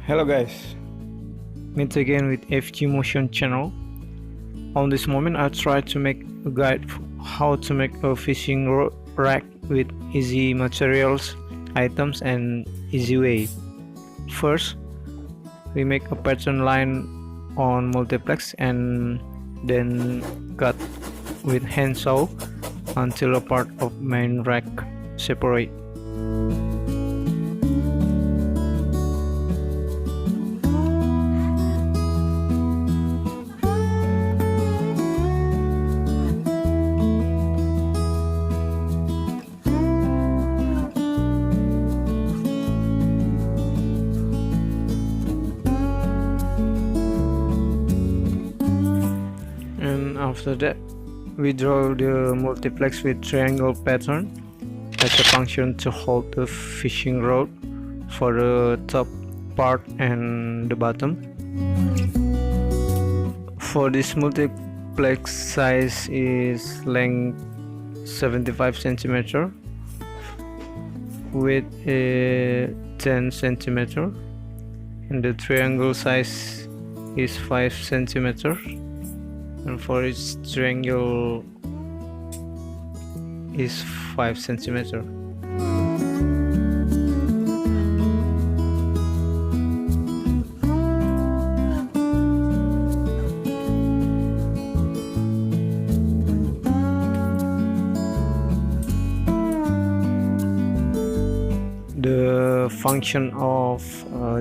Hello guys, meet again with FG Motion channel. On this moment I try to make a guide how to make a fishing rack with easy materials, items and easy way. First, we make a pattern line on multiplex and then cut with hand saw until a part of main rack separate. And after that, we draw the multiplex with triangle pattern as a function to hold the fishing rod for the top part and the bottom. For this multiplex size is length 75 centimeter, width 10 centimeter, and the triangle size is 5 centimeter. And for its triangle is 5 centimeter. The function of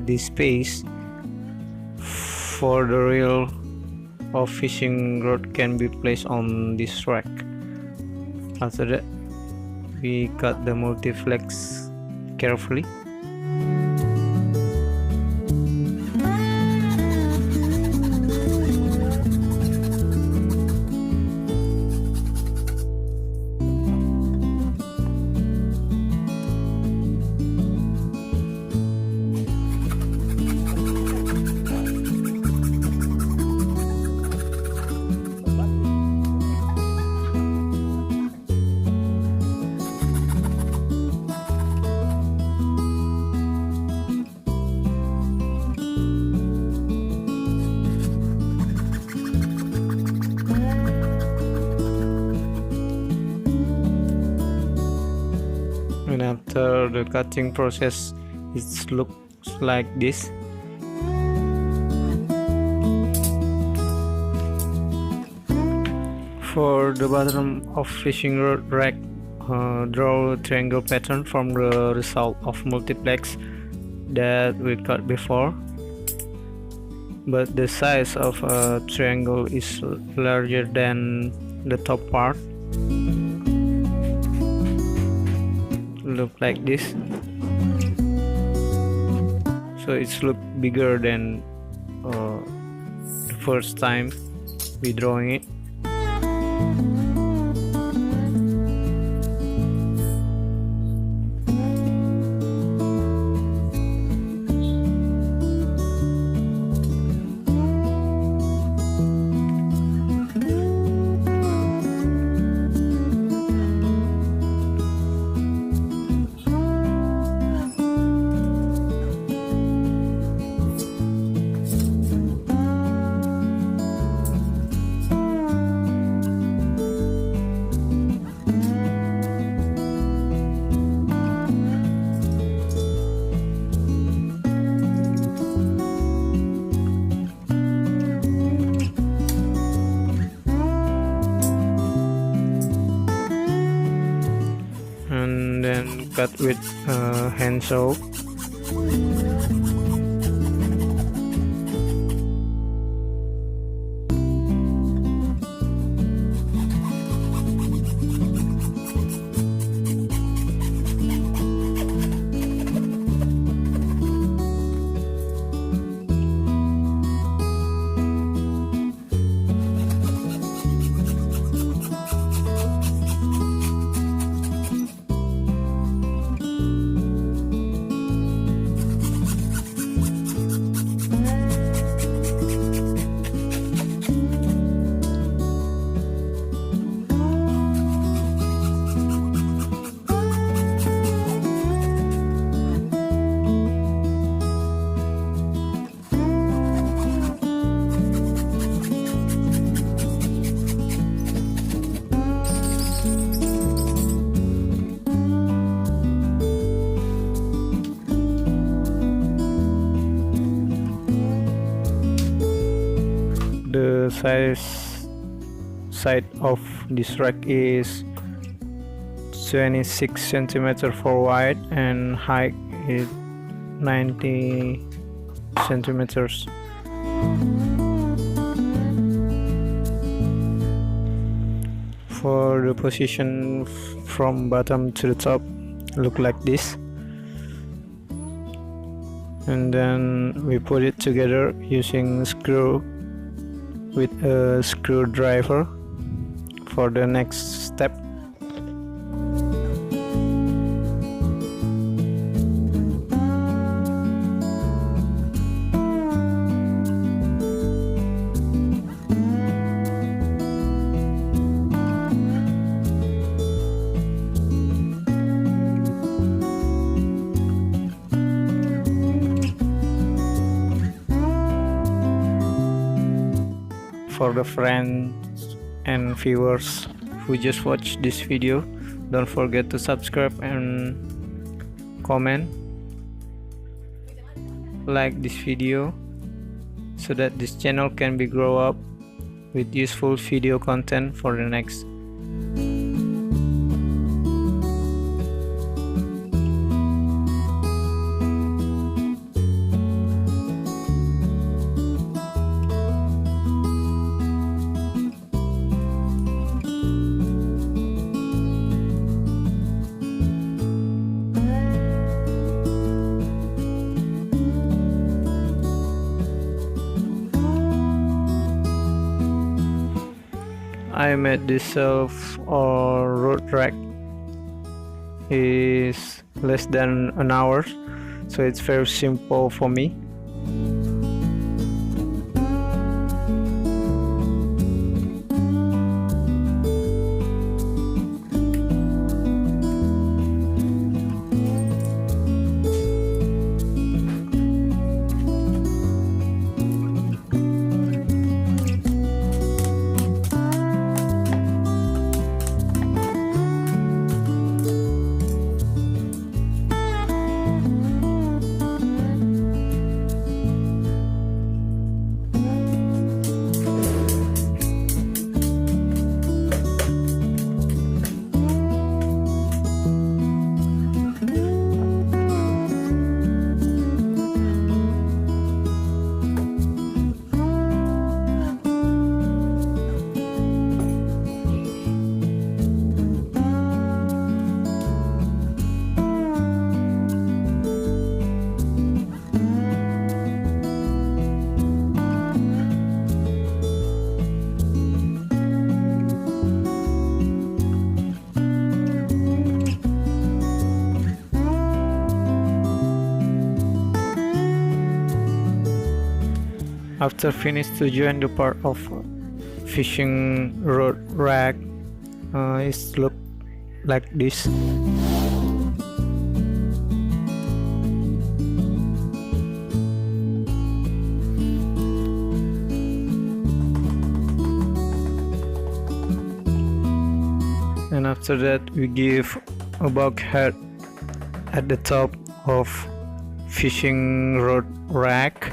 this space for the reel of fishing rod can be placed on this rack. After that, we cut the multiplex carefully. And after the cutting process, it looks like this. For the bottom of fishing rod rack, draw a triangle pattern from the result of multiplex that we cut before, but the size of a triangle is larger than the top part. Look like this, so it's look bigger than the first time we drawing it. And then cut with hand saw. The side of this rack is 26 centimeter for wide and height is 90 centimeters. For the position from bottom to the top, look like this, and then we put it together using screw with a screwdriver for the next step. For the friends and viewers who just watched this video, don't forget to subscribe and comment, like this video so that this channel can be grow up with useful video content for the next. I made this shelf or road rack is less than an hour, so it's very simple for me. After finished to join the part of fishing rod rack, it look like this. And after that we give a bulkhead at the top of fishing rod rack,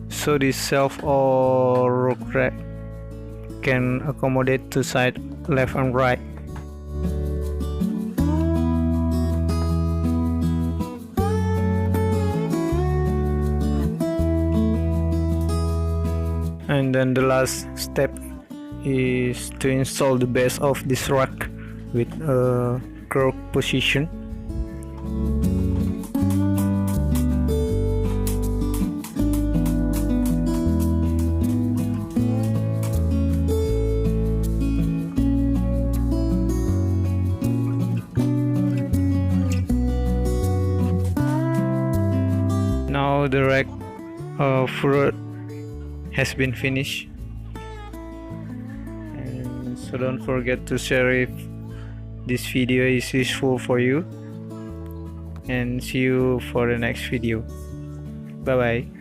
so this shelf or rock rack can accommodate two sides, left and right. And then the last step is to install the base of this rack with a curved position. Now the rack fruit has been finished, and so don't forget to share if this video is useful for you, and see you for the next video. Bye bye.